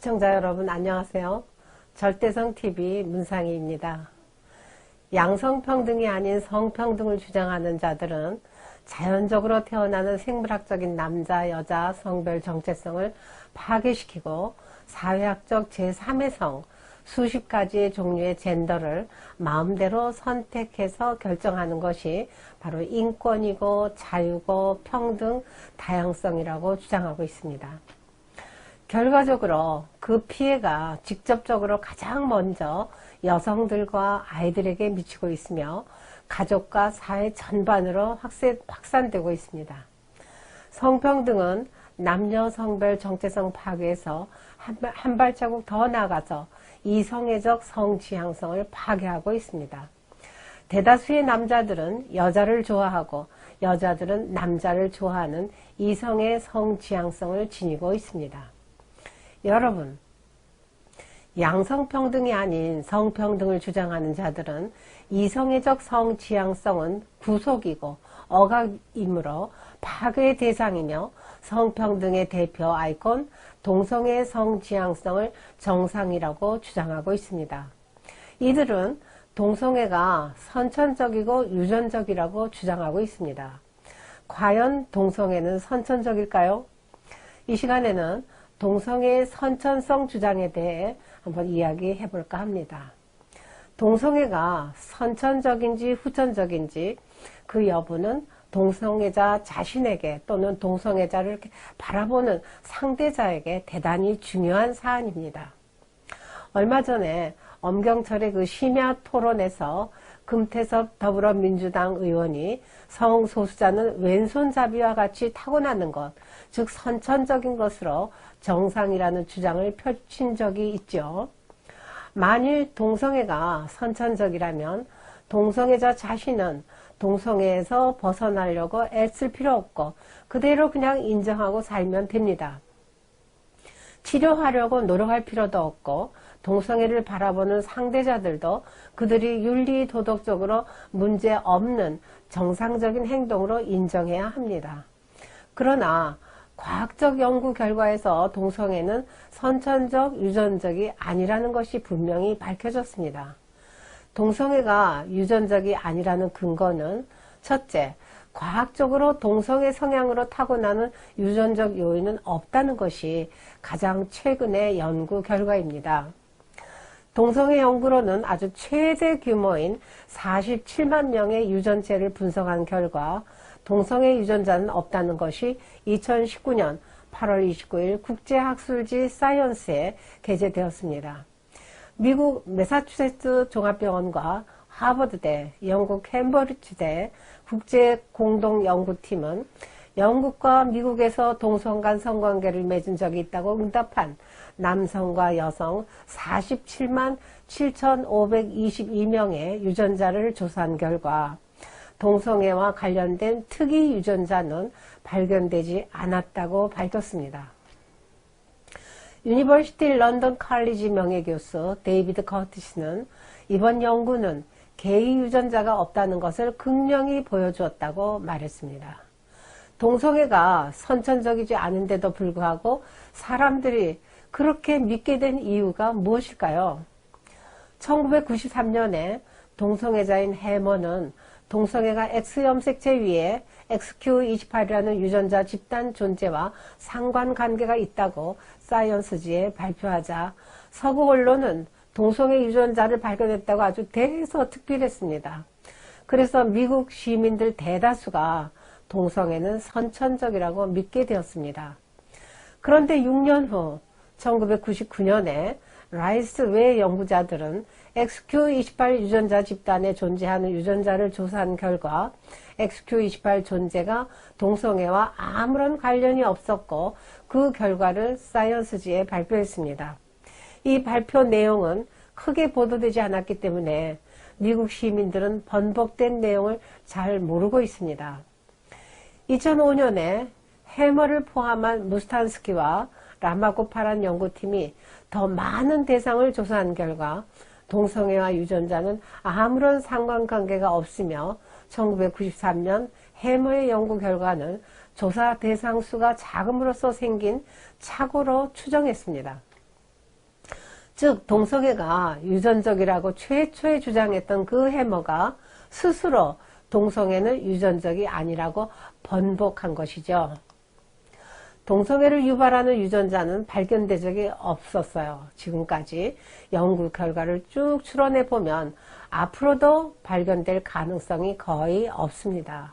시청자 여러분 안녕하세요. 절대성TV 문상희입니다. 양성평등이 아닌 성평등을 주장하는 자들은 자연적으로 태어나는 생물학적인 남자, 여자 성별 정체성을 파괴시키고 사회학적 제3의 성, 수십 가지의 종류의 젠더를 마음대로 선택해서 결정하는 것이 바로 인권이고 자유고 평등, 다양성이라고 주장하고 있습니다. 결과적으로 그 피해가 직접적으로 가장 먼저 여성들과 아이들에게 미치고 있으며 가족과 사회 전반으로 확산되고 있습니다. 성평등은 남녀 성별 정체성 파괴에서 한 발자국 더 나아가서 이성애적 성지향성을 파괴하고 있습니다. 대다수의 남자들은 여자를 좋아하고 여자들은 남자를 좋아하는 이성의 성지향성을 지니고 있습니다. 여러분, 양성평등이 아닌 성평등을 주장하는 자들은 이성애적 성지향성은 구속이고 억압이므로 파괴의 대상이며 성평등의 대표 아이콘 동성애 성지향성을 정상이라고 주장하고 있습니다. 이들은 동성애가 선천적이고 유전적이라고 주장하고 있습니다. 과연 동성애는 선천적일까요? 이 시간에는 동성애의 선천성 주장에 대해 한번 이야기해 볼까 합니다. 동성애가 선천적인지 후천적인지 그 여부는 동성애자 자신에게 또는 동성애자를 바라보는 상대자에게 대단히 중요한 사안입니다. 얼마 전에 엄경철의 그 심야 토론에서 금태섭 더불어민주당 의원이 성소수자는 왼손잡이와 같이 타고나는 것, 즉 선천적인 것으로 정상이라는 주장을 펼친 적이 있죠. 만일 동성애가 선천적이라면 동성애자 자신은 동성애에서 벗어나려고 애쓸 필요 없고 그대로 그냥 인정하고 살면 됩니다. 치료하려고 노력할 필요도 없고 동성애를 바라보는 상대자들도 그들이 윤리 도덕적으로 문제없는 정상적인 행동으로 인정해야 합니다. 그러나 과학적 연구 결과에서 동성애는 선천적, 유전적이 아니라는 것이 분명히 밝혀졌습니다. 동성애가 유전적이 아니라는 근거는 첫째, 과학적으로 동성애 성향으로 타고나는 유전적 요인은 없다는 것이 가장 최근의 연구 결과입니다. 동성애 연구로는 아주 최대 규모인 47만 명의 유전체를 분석한 결과 동성애 유전자는 없다는 것이 2019년 8월 29일 국제학술지 사이언스에 게재되었습니다. 미국 매사추세츠 종합병원과 하버드대, 영국 캠브리지대 국제공동연구팀은 영국과 미국에서 동성 간 성관계를 맺은 적이 있다고 응답한 남성과 여성 47만 7,522명의 유전자를 조사한 결과 동성애와 관련된 특이 유전자는 발견되지 않았다고 밝혔습니다. 유니버시티 런던 칼리지 명예교수 데이비드 커티스는 이번 연구는 게이 유전자가 없다는 것을 극명히 보여주었다고 말했습니다. 동성애가 선천적이지 않은데도 불구하고 사람들이 그렇게 믿게 된 이유가 무엇일까요? 1993년에 동성애자인 해머는 동성애가 X염색체 위에 XQ28이라는 유전자 집단 존재와 상관관계가 있다고 사이언스지에 발표하자 서구 언론은 동성애 유전자를 발견했다고 아주 대서특필했습니다. 그래서 미국 시민들 대다수가 동성애는 선천적이라고 믿게 되었습니다. 그런데 6년 후 1999년에 라이스 외 연구자들은 XQ28 유전자 집단에 존재하는 유전자를 조사한 결과 XQ28 존재가 동성애와 아무런 관련이 없었고 그 결과를 사이언스지에 발표했습니다. 이 발표 내용은 크게 보도되지 않았기 때문에 미국 시민들은 번복된 내용을 잘 모르고 있습니다. 2005년에 해머를 포함한 무스탄스키와 라마고파란 연구팀이 더 많은 대상을 조사한 결과 동성애와 유전자는 아무런 상관관계가 없으며 1993년 해머의 연구 결과는 조사 대상 수가 작음으로써 생긴 착오로 추정했습니다. 즉 동성애가 유전적이라고 최초에 주장했던 그 해머가 스스로 동성애는 유전적이 아니라고 번복한 것이죠. 동성애를 유발하는 유전자는 발견된 적이 없었어요. 지금까지 연구 결과를 쭉 추론해 보면 앞으로도 발견될 가능성이 거의 없습니다.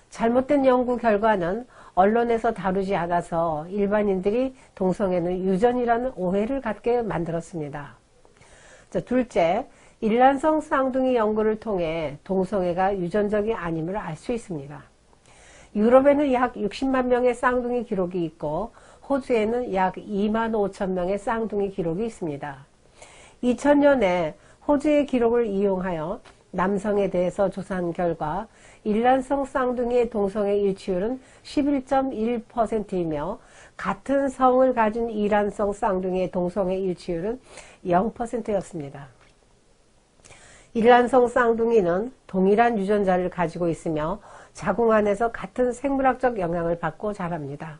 잘못된 연구 결과는 언론에서 다루지 않아서 일반인들이 동성애는 유전이라는 오해를 갖게 만들었습니다. 둘째, 일란성 쌍둥이 연구를 통해 동성애가 유전적이 아님을 알 수 있습니다. 유럽에는 약 60만 명의 쌍둥이 기록이 있고 호주에는 약 2만 5천 명의 쌍둥이 기록이 있습니다. 2000년에 호주의 기록을 이용하여 남성에 대해서 조사한 결과 일란성 쌍둥이의 동성애 일치율은 11.1%이며 같은 성을 가진 이란성 쌍둥이의 동성애 일치율은 0%였습니다. 일란성 쌍둥이는 동일한 유전자를 가지고 있으며 자궁 안에서 같은 생물학적 영향을 받고 자랍니다.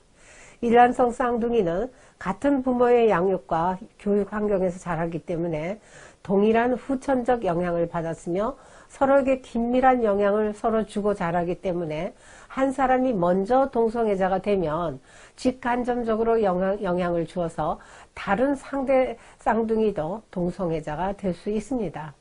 일란성 쌍둥이는 같은 부모의 양육과 교육 환경에서 자라기 때문에 동일한 후천적 영향을 받았으며 서로에게 긴밀한 영향을 서로 주고 자라기 때문에 한 사람이 먼저 동성애자가 되면 직간접적으로 영향을 주어서 다른 상대 쌍둥이도 동성애자가 될 수 있습니다.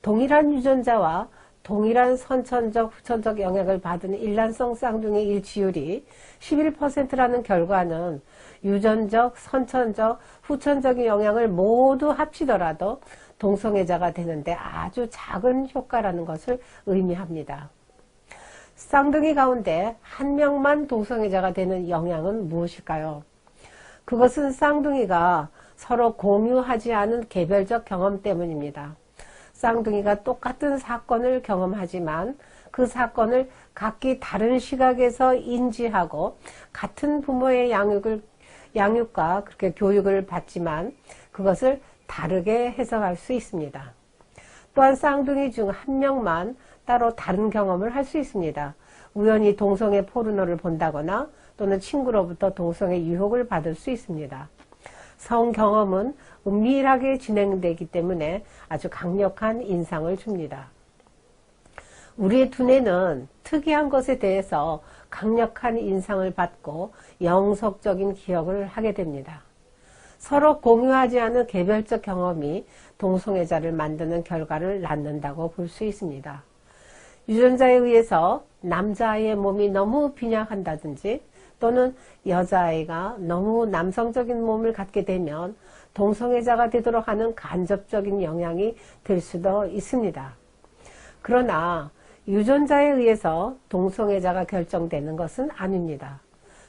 동일한 유전자와 동일한 선천적, 후천적 영향을 받은 일란성 쌍둥이 일치율이 11%라는 결과는 유전적, 선천적, 후천적인 영향을 모두 합치더라도 동성애자가 되는데 아주 작은 효과라는 것을 의미합니다. 쌍둥이 가운데 한 명만 동성애자가 되는 영향은 무엇일까요? 그것은 쌍둥이가 서로 공유하지 않은 개별적 경험 때문입니다. 쌍둥이가 똑같은 사건을 경험하지만 그 사건을 각기 다른 시각에서 인지하고 같은 부모의 양육과 그렇게 교육을 받지만 그것을 다르게 해석할 수 있습니다. 또한 쌍둥이 중 한 명만 따로 다른 경험을 할 수 있습니다. 우연히 동성애 포르노를 본다거나 또는 친구로부터 동성애 유혹을 받을 수 있습니다. 성경험은 은밀하게 진행되기 때문에 아주 강력한 인상을 줍니다. 우리의 두뇌는 특이한 것에 대해서 강력한 인상을 받고 영속적인 기억을 하게 됩니다. 서로 공유하지 않은 개별적 경험이 동성애자를 만드는 결과를 낳는다고 볼 수 있습니다. 유전자에 의해서 남자아이의 몸이 너무 빈약한다든지 또는 여자아이가 너무 남성적인 몸을 갖게 되면 동성애자가 되도록 하는 간접적인 영향이 될 수도 있습니다. 그러나 유전자에 의해서 동성애자가 결정되는 것은 아닙니다.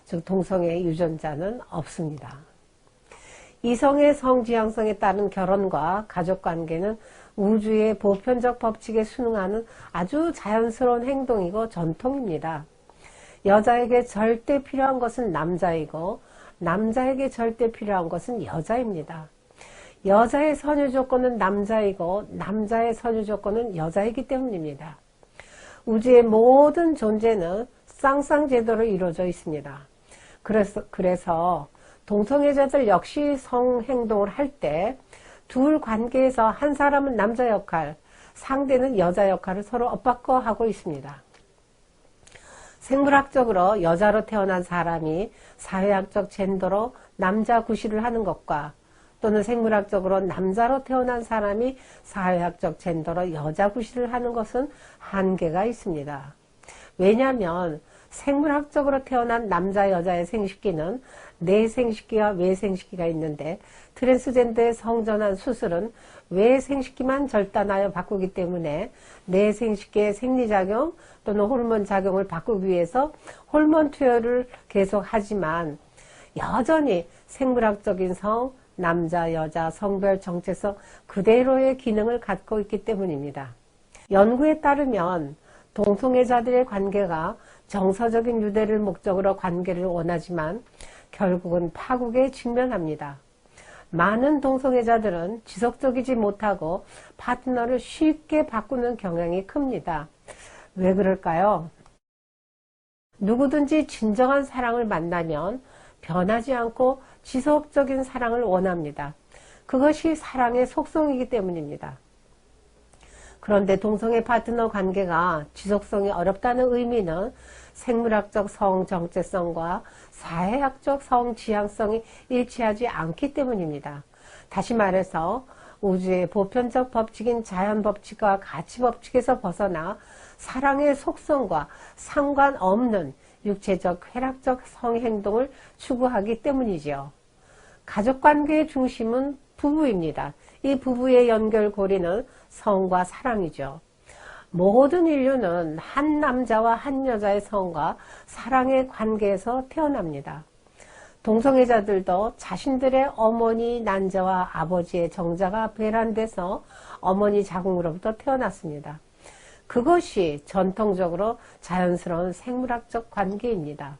즉 동성애 유전자는 없습니다. 이성의 성지향성에 따른 결혼과 가족관계는 우주의 보편적 법칙에 순응하는 아주 자연스러운 행동이고 전통입니다. 여자에게 절대 필요한 것은 남자이고 남자에게 절대 필요한 것은 여자입니다. 여자의 선유 조건은 남자이고 남자의 선유 조건은 여자이기 때문입니다. 우주의 모든 존재는 쌍쌍제도로 이루어져 있습니다. 그래서 동성애자들 역시 성행동을 할 때 둘 관계에서 한 사람은 남자 역할, 상대는 여자 역할을 서로 엇바꿔 하고 있습니다. 생물학적으로 여자로 태어난 사람이 사회학적 젠더로 남자 구실을 하는 것과 또는 생물학적으로 남자로 태어난 사람이 사회학적 젠더로 여자 구실을 하는 것은 한계가 있습니다. 왜냐하면 생물학적으로 태어난 남자 여자의 생식기는 내생식기와 외생식기가 있는데 트랜스젠더의 성전환 수술은 외생식기만 절단하여 바꾸기 때문에 내생식기의 생리작용 또는 호르몬 작용을 바꾸기 위해서 호르몬 투여를 계속하지만 여전히 생물학적인 성, 남자, 여자, 성별 정체성 그대로의 기능을 갖고 있기 때문입니다. 연구에 따르면 동성애자들의 관계가 정서적인 유대를 목적으로 관계를 원하지만 결국은 파국에 직면합니다. 많은 동성애자들은 지속적이지 못하고 파트너를 쉽게 바꾸는 경향이 큽니다. 왜 그럴까요? 누구든지 진정한 사랑을 만나면 변하지 않고 지속적인 사랑을 원합니다. 그것이 사랑의 속성이기 때문입니다. 그런데 동성애 파트너 관계가 지속성이 어렵다는 의미는 생물학적 성 정체성과 사회학적 성 지향성이 일치하지 않기 때문입니다. 다시 말해서 우주의 보편적 법칙인 자연 법칙과 가치 법칙에서 벗어나 사랑의 속성과 상관없는 육체적 쾌락적 성행동을 추구하기 때문이지요. 가족관계의 중심은 부부입니다. 이 부부의 연결고리는 성과 사랑이죠. 모든 인류는 한 남자와 한 여자의 성과 사랑의 관계에서 태어납니다. 동성애자들도 자신들의 어머니 난자와 아버지의 정자가 배란돼서 어머니 자궁으로부터 태어났습니다. 그것이 전통적으로 자연스러운 생물학적 관계입니다.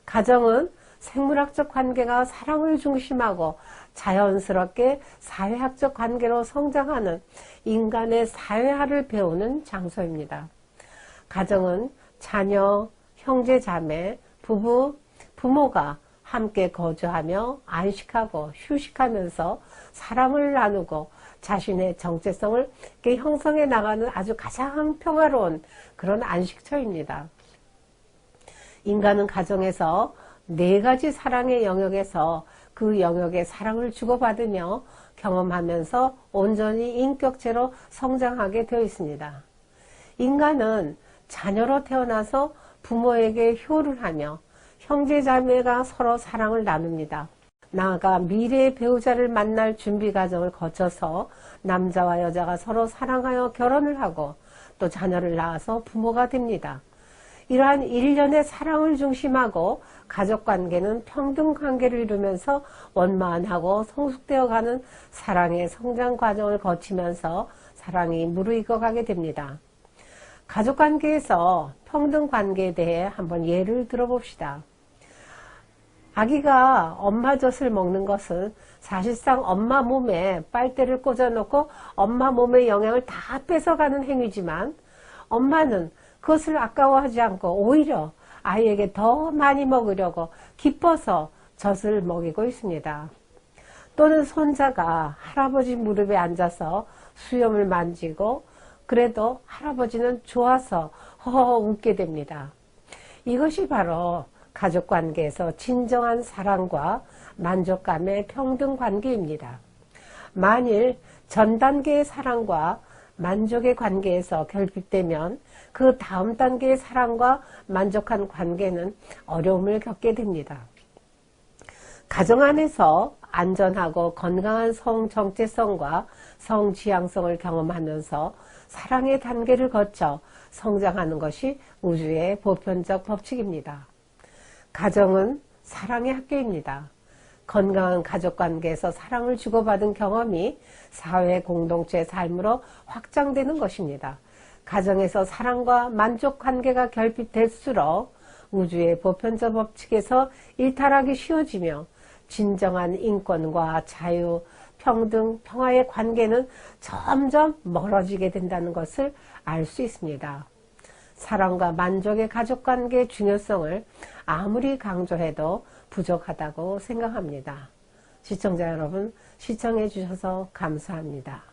가정은 생물학적 관계가 사랑을 중심하고 자연스럽게 사회학적 관계로 성장하는 인간의 사회화를 배우는 장소입니다. 가정은 자녀, 형제, 자매, 부부, 부모가 함께 거주하며 안식하고 휴식하면서 사랑을 나누고 자신의 정체성을 형성해 나가는 아주 가장 평화로운 그런 안식처입니다. 인간은 가정에서 4가지 사랑의 영역에서 그 영역의 사랑을 주고받으며 경험하면서 온전히 인격체로 성장하게 되어 있습니다. 인간은 자녀로 태어나서 부모에게 효를 하며 형제자매가 서로 사랑을 나눕니다. 나아가 미래의 배우자를 만날 준비 과정을 거쳐서 남자와 여자가 서로 사랑하여 결혼을 하고 또 자녀를 낳아서 부모가 됩니다. 이러한 일련의 사랑을 중심하고 가족관계는 평등관계를 이루면서 원만하고 성숙되어가는 사랑의 성장 과정을 거치면서 사랑이 무르익어가게 됩니다. 가족관계에서 평등관계에 대해 한번 예를 들어봅시다. 아기가 엄마 젖을 먹는 것은 사실상 엄마 몸에 빨대를 꽂아놓고 엄마 몸의 영양을 다 뺏어가는 행위지만 엄마는 그것을 아까워하지 않고 오히려 아이에게 더 많이 먹으려고 기뻐서 젖을 먹이고 있습니다. 또는 손자가 할아버지 무릎에 앉아서 수염을 만지고 그래도 할아버지는 좋아서 허허 웃게 됩니다. 이것이 바로 가족관계에서 진정한 사랑과 만족감의 평등관계입니다. 만일 전 단계의 사랑과 만족의 관계에서 결핍되면 그 다음 단계의 사랑과 만족한 관계는 어려움을 겪게 됩니다. 가정 안에서 안전하고 건강한 성 정체성과 성 지향성을 경험하면서 사랑의 단계를 거쳐 성장하는 것이 우주의 보편적 법칙입니다. 가정은 사랑의 학교입니다. 건강한 가족관계에서 사랑을 주고받은 경험이 사회 공동체의 삶으로 확장되는 것입니다. 가정에서 사랑과 만족관계가 결핍될수록 우주의 보편적 법칙에서 일탈하기 쉬워지며 진정한 인권과 자유, 평등, 평화의 관계는 점점 멀어지게 된다는 것을 알 수 있습니다. 사랑과 만족의 가족관계의 중요성을 아무리 강조해도 부족하다고 생각합니다. 시청자 여러분, 시청해 주셔서 감사합니다.